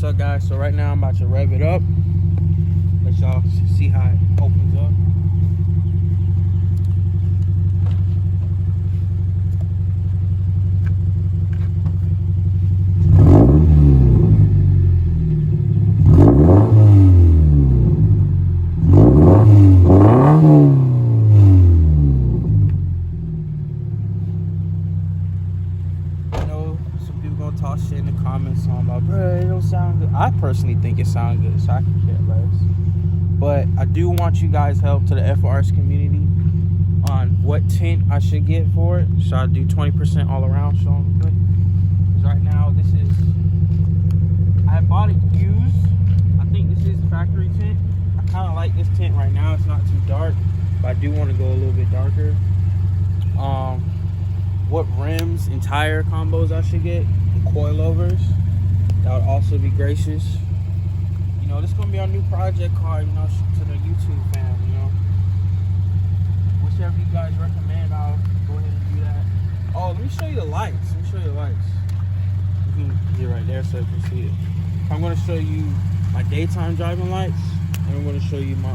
up, guys? So right now I'm about to rev it up. Let y'all see how it opens up. Talk shit in the comments on about, bro, it don't sound good. I personally think it sounds good, so I can care less. But I do want you guys' help to the FRS community on what tint I should get for it. Should I do 20% all around? Show them quick. Because right now, this is, I bought it used. I think this is factory tint. I kind of like this tint right now. It's not too dark, but I do want to go a little bit darker. What rims and tire combos I should get, and coilovers, that would also be gracious. You know, this is gonna be our new project car, you know, to the YouTube fam, you know. Whichever you guys recommend, I'll go ahead and do that. Oh, let me show you the lights. Let me show you the lights. You can get right there so you can see it. I'm gonna show you my daytime driving lights, and I'm gonna show you my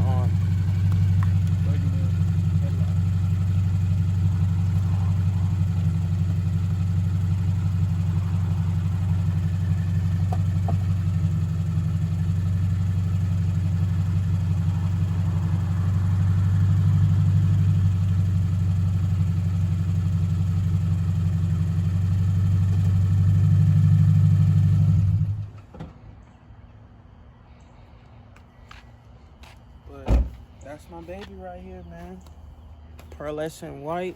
That's my baby right here, man. Pearlescent white.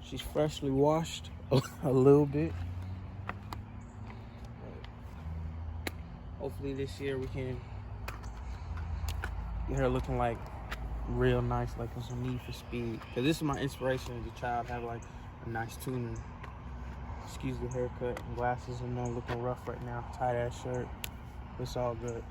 She's freshly washed a little bit. Hopefully this year we can get her looking like real nice, like on some Need for Speed. Cause this is my inspiration as a child, have like a nice tuning. Excuse the haircut and glasses, and I'm looking rough right now. Tight ass shirt. It's all good.